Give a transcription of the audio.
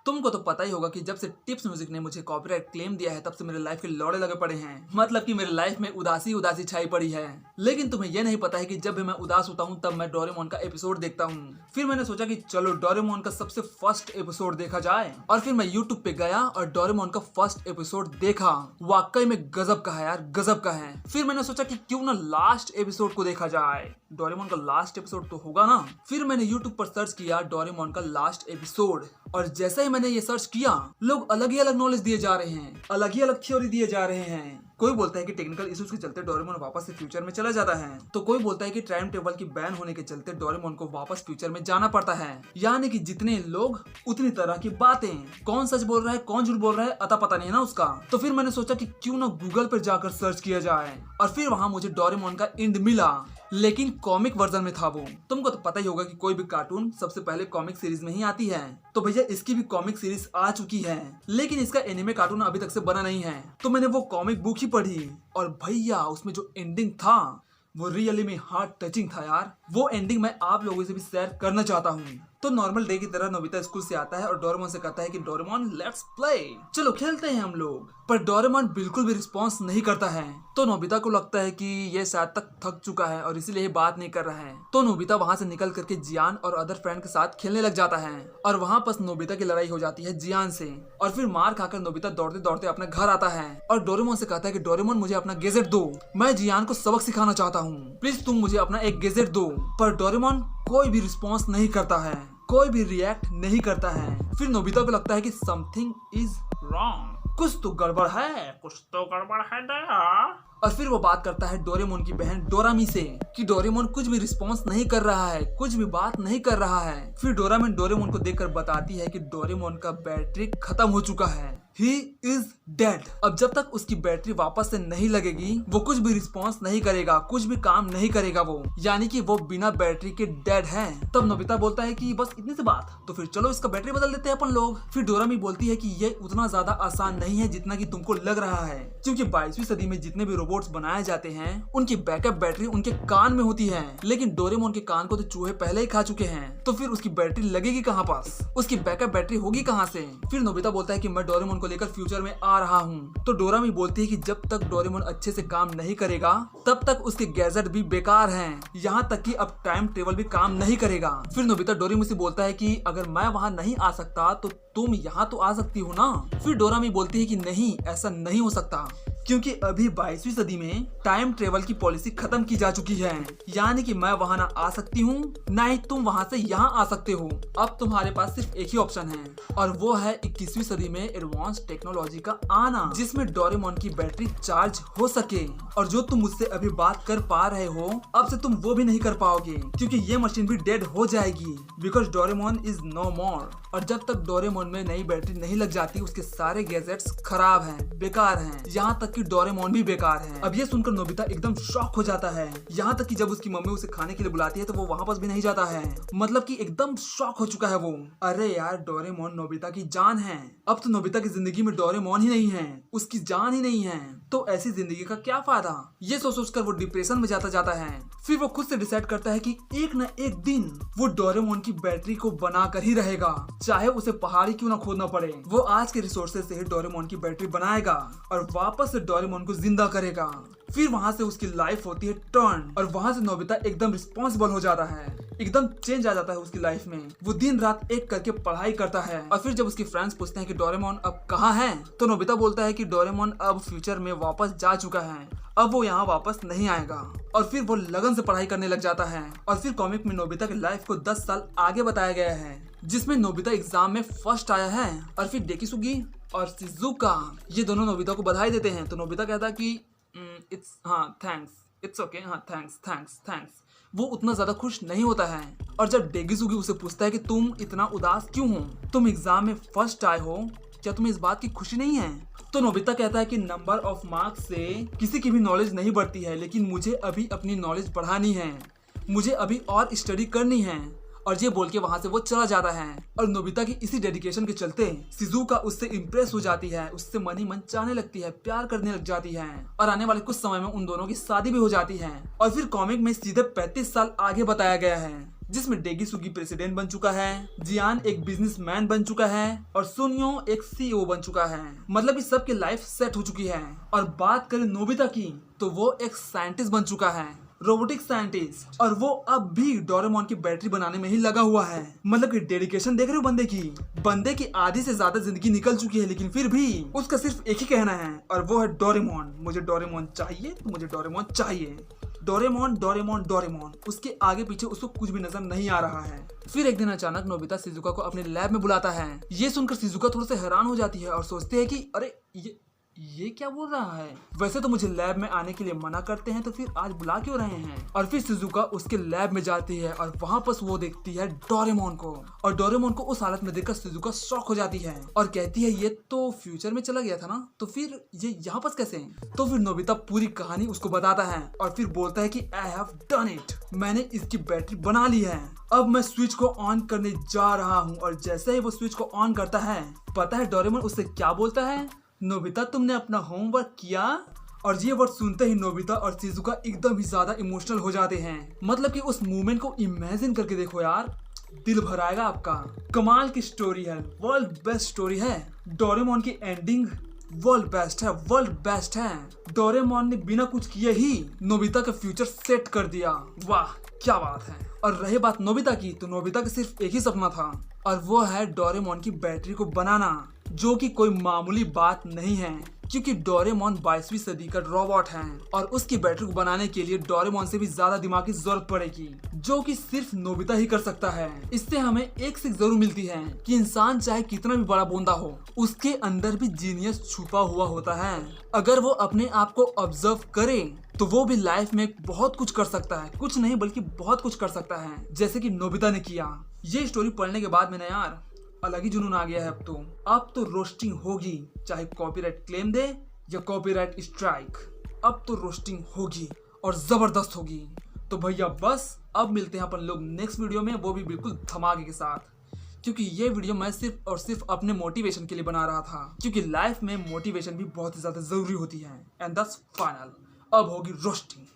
तुमको तो पता ही होगा कि जब से टिप्स म्यूजिक ने मुझे कॉपीराइट क्लेम दिया है तब से मेरे लाइफ के लौड़े लगे पड़े हैं। मतलब कि मेरे लाइफ में उदासी उदासी छाई पड़ी है। लेकिन तुम्हें यह नहीं पता है कि जब भी मैं उदास होता हूँ तब मैं डोरेमोन का एपिसोड देखता हूँ। फिर मैंने सोचा कि चलो डोरेमोन का सबसे फर्स्ट एपिसोड देखा जाए, और फिर मैं यूट्यूब पे गया और डोरेमोन का फर्स्ट एपिसोड देखा। वाकई में गजब का है यार, गजब का है। फिर मैंने सोचा कि क्यों ना लास्ट एपिसोड को देखा जाए, डोरेमोन का लास्ट एपिसोड तो होगा ना। फिर मैंने यूट्यूब पर सर्च किया डोरेमोन का लास्ट एपिसोड, और जैसे ही मैंने ये सर्च किया लोग अलग ही अलग नॉलेज दिए जा रहे हैं, अलग ही अलग थ्योरी दिए जा रहे हैं। कोई बोलता है कि टेक्निकल इश्यूज के चलते डोरेमोन वापस से फ्यूचर में चला जाता है, तो कोई बोलता है कि टाइम टेबल की बैन होने के चलते डोरेमोन को वापस फ्यूचर में जाना पड़ता है। यानी कि जितने लोग उतनी तरह की बातें, कौन सच बोल रहा है कौन झूठ बोल रहा है अता पता नहीं ना उसका। तो फिर मैंने सोचा कि क्यों ना गूगल पर जाकर सर्च किया जाए, और फिर वहाँ मुझे डोरेमोन का एंड मिला, लेकिन कॉमिक वर्जन में था वो। तुमको तो पता ही होगा कि कोई भी कार्टून सबसे पहले कॉमिक सीरीज में ही आती है, तो भैया इसकी भी कॉमिक सीरीज आ चुकी है, लेकिन इसका एनिमे कार्टून अभी तक से बना नहीं है। तो मैंने वो कॉमिक बुक ही पढ़ी, और भैया उसमें जो एंडिंग था वो रियली में हार्ट टचिंग था यार। वो एंडिंग मैं आप लोगों से भी शेयर करना चाहता हूँ। तो नॉर्मल डे की तरह नोबिता स्कूल से आता है और डोरेमोन से कहता है कि डोरेमोन लेट्स प्ले, चलो खेलते हैं हम लोग। पर डोरेमोन बिल्कुल भी रिस्पॉन्स नहीं करता है। तो नोबिता को लगता है कि ये शायद तक थक चुका है और इसीलिए बात नहीं कर रहा है। तो नोबिता वहाँ से निकल करके जियान और अदर फ्रेंड के साथ खेलने लग जाता है, और वहाँ पर नोबिता की लड़ाई हो जाती है जियान से, और फिर मार खाकर नोबिता दौड़ते दौड़ते अपने घर आता है और डोरेमोन से कहता है कि डोरेमोन मुझे अपना गैजेट दो, मैं जियान को सबक सिखाना चाहता हूँ, प्लीज तुम मुझे अपना एक गैजेट दो। पर डोरेमोन कोई भी रिस्पॉन्स नहीं करता है, कोई भी रिएक्ट नहीं करता है। फिर नोबिता को लगता है कि समथिंग इज रॉन्ग, कुछ तो गड़बड़ है, कुछ तो गड़बड़ है दया। और फिर वो बात करता है डोरेमोन की बहन डोरामी से कि डोरेमोन कुछ भी रिस्पॉन्स नहीं कर रहा है, कुछ भी बात नहीं कर रहा है। फिर डोरामी डोरेमोन को देखकर बताती है कि डोरेमोन का बैटरी खत्म हो चुका है, ही इज डेड। अब जब तक उसकी बैटरी वापस से नहीं लगेगी वो कुछ भी रिस्पॉन्स नहीं करेगा, कुछ भी काम नहीं करेगा वो, यानी कि वो बिना बैटरी के डेड है। तब नोबिता बोलता है कि बस इतनी सी बात, तो फिर चलो इसका बैटरी बदल देते हैं अपन लोग। फिर डोरामी बोलती है कि ये उतना ज्यादा आसान नहीं है जितना कि तुमको लग रहा है, क्योंकि 22वीं सदी में जितने भी रोबोट्स बनाए जाते हैं उनकी बैकअप बैटरी उनके कान में होती है, लेकिन डोरेमोन के कान को तो चूहे पहले ही खा चुके हैं, तो फिर उसकी बैटरी लगेगी कहाँ पास, उसकी बैकअप बैटरी होगी कहाँ से। फिर नोबिता बोलता है कि मैं डोरेमोन को लेकर फ्यूचर में आ रहा हूँ। तो डोरामी बोलती है कि जब तक डोरेमोन अच्छे से काम नहीं करेगा तब तक उसके गैजेट भी बेकार हैं, यहाँ तक कि अब टाइम टेबल भी काम नहीं करेगा। फिर नोबिता डोरेमोन से बोलता है कि अगर मैं वहाँ नहीं आ सकता तो तुम यहाँ तो आ सकती हो ना। फिर डोरामी बोलती है कि नहीं, ऐसा नहीं हो सकता, क्योंकि अभी 22वीं सदी में टाइम ट्रेवल की पॉलिसी खत्म की जा चुकी है, यानी कि मैं वहाँ ना आ सकती हूँ ना ही तुम वहाँ से यहाँ आ सकते हो। अब तुम्हारे पास सिर्फ एक ही ऑप्शन है, और वो है 21वीं सदी में एडवांस टेक्नोलॉजी का आना, जिसमें डोरेमोन की बैटरी चार्ज हो सके। और जो तुम मुझसे अभी बात कर पा रहे हो अब से तुम वो भी नहीं कर पाओगे, क्योंकि ये मशीन भी डेड हो जाएगी, बिकॉज डोरेमोन इज नो मोर। और जब तक डोरेमोन में नई बैटरी नहीं लग जाती उसके सारे गैजेट्स खराब हैं, बेकार हैं, यहाँ तक कि डोरेमोन भी बेकार है। अब ये सुनकर नोबिता एकदम शॉक हो जाता है, यहाँ तक कि जब उसकी मम्मी उसे खाने के लिए बुलाती है तो वो वहाँ पर भी नहीं जाता है, मतलब कि एकदम शॉक हो चुका है वो। अरे यार डोरेमोन नोबिता की जान है, अब तो नोबिता की जिंदगी में डोरेमोन ही नहीं है, उसकी जान ही नहीं है, तो ऐसी जिंदगी का क्या फायदा। ये सोचकर वो डिप्रेशन में जाता है। फिर वो खुद से डिसाइड करता है कि एक न एक दिन वो डोरेमोन की बैटरी को बना कर ही रहेगा, चाहे उसे पहाड़ी क्यों ना खोदना पड़े। वो आज के रिसोर्सेज से ही डोरेमोन की बैटरी बनाएगा और वापस से डोरेमोन को जिंदा करेगा। फिर वहाँ से उसकी लाइफ होती है टर्न, और वहाँ से नोबिता एकदम रिस्पॉन्सिबल हो जाता है, एकदम चेंज आ जाता है उसकी लाइफ में। वो दिन रात एक करके पढ़ाई करता है, और फिर जब उसके फ्रेंड्स पूछते हैं कि डोरेमोन अब कहाँ है, तो नोबिता बोलता है कि डोरेमोन अब फ्यूचर में वापस जा चुका है, अब वो यहाँ वापस नहीं आएगा। और फिर वो लगन से पढ़ाई करने लग जाता है। और फिर कॉमिक में नोबिता की लाइफ को 10 साल आगे बताया गया है, जिसमें नोबिता एग्जाम में फर्स्ट आया है, और फिर डेकिसुगी और शिजुका ये दोनों नोबिता को बधाई देते हैं। तो नोबिता कहता है कि थैंक्स, इट्स ओके, थैंक्स। वो उतना ज्यादा खुश नहीं होता है। और जब डेकिसुगी उसे पूछता है कि तुम इतना उदास क्यों हो, तुम एग्जाम में फर्स्ट आए हो, क्या तुम्हें इस बात की खुशी नहीं है। तो नोबिता कहता है कि नंबर ऑफ मार्क्स से किसी की भी नॉलेज नहीं बढ़ती है, लेकिन मुझे अभी अपनी नॉलेज बढ़ानी है, मुझे अभी और स्टडी करनी है। और ये बोल के वहाँ से वो चला जाता है। और नोबिता की इसी डेडिकेशन के चलते शिजुका उससे इम्प्रेस हो जाती है, उससे मन ही मन चाहने लगती है, प्यार करने लग जाती है, और आने वाले कुछ समय में उन दोनों की शादी भी हो जाती है। और फिर कॉमिक में सीधे 35 साल आगे बताया गया है, जिसमें डेगिसुगी प्रेसिडेंट बन चुका है, जियान एक बिजनेसमैन बन चुका है और सुनियो एक सीईओ बन चुका है। मतलब इस सब की लाइफ सेट हो चुकी है। और बात करें नोबिता की तो वो एक साइंटिस्ट बन चुका है, रोबोटिक साइंटिस्ट, और वो अब भी डोरेमोन की बैटरी बनाने में ही लगा हुआ है। मतलब कि डेडिकेशन देख रहे हो बंदे की आधी से ज्यादा जिंदगी निकल चुकी है, लेकिन फिर भी उसका सिर्फ एक ही कहना है और वो है डोरेमोन। मुझे डोरेमोन चाहिए तो मुझे डोरेमोन चाहिए। डोरेमोन डोरेमोन डोरेमोन, उसके आगे पीछे उसको कुछ भी नजर नहीं आ रहा है। फिर एक दिन अचानक नोबिता शिजुका को अपने लैब में बुलाता है। ये सुनकर शिजुका थोड़ा सा हैरान हो जाती है और सोचते है कि अरे ये क्या बोल रहा है। वैसे तो मुझे लैब में आने के लिए मना करते हैं, तो फिर आज बुला क्यों रहे हैं। और फिर शिजुका उसके लैब में जाती है और वहाँ पर वो देखती है डोरेमोन को। और डोरेमोन को उस हालत में देखकर शिजुका शॉक हो जाती है और कहती है ये तो फ्यूचर में चला गया था ना, तो फिर ये यहाँ पर कैसे। तो फिर नोबिता पूरी कहानी उसको बताता है और फिर बोलता है कि आई हैव डन इट, मैंने इसकी बैटरी बना ली है। अब मैं स्विच को ऑन करने जा रहा हूँ। और जैसे ही वो स्विच को ऑन करता है, पता है डोरेमोन उससे क्या बोलता है, नोबिता तुमने अपना होमवर्क किया। और ये वर्ड सुनते ही नोबिता और शिजुका एकदम ही ज्यादा इमोशनल हो जाते हैं। मतलब कि उस मोमेंट को इमेजिन करके देखो यार, दिल भर आएगा आपका। कमाल की स्टोरी है, वर्ल्ड बेस्ट स्टोरी है। डोरेमोन की एंडिंग वर्ल्ड बेस्ट है। डोरेमोन ने बिना कुछ किए ही नोबिता का फ्यूचर सेट कर दिया। वाह क्या बात है। और रही बात नोबिता की, तो नोबिता का सिर्फ एक ही सपना था और वो है डोरेमोन की बैटरी को बनाना, जो कि कोई मामूली बात नहीं है, क्योंकि डोरेमोन 22वीं सदी का रोबोट है और उसकी बैटरी को बनाने के लिए डोरेमोन से भी ज्यादा दिमाग की जरूरत पड़ेगी, जो कि सिर्फ नोबिता ही कर सकता है। इससे हमें एक सीख जरूर मिलती है कि इंसान चाहे कितना भी बड़ा बोंदा हो, उसके अंदर भी जीनियस छुपा हुआ होता है। अगर वो अपने आप को ऑब्जर्व करे तो वो भी लाइफ में बहुत कुछ कर सकता है, कुछ नहीं बल्कि बहुत कुछ कर सकता है, जैसे कि नोबिता ने किया। ये स्टोरी पढ़ने के बाद मैंने यार अलग ही जुनून आ गया है। अब तो रोस्टिंग होगी, चाहे कॉपीराइट क्लेम दे या कॉपीराइट स्ट्राइक, अब तो रोस्टिंग होगी और जबरदस्त होगी। तो भैया बस अब मिलते हैं अपन लोग नेक्स्ट वीडियो में, वो भी बिल्कुल धमाके के साथ, क्योंकि ये वीडियो मैं सिर्फ और सिर्फ अपने मोटिवेशन के लिए बना रहा था, क्योंकि लाइफ में मोटिवेशन भी बहुत ही ज्यादा जरूरी होती है। एंड दैट्स फाइनल, अब होगी रोस्टिंग।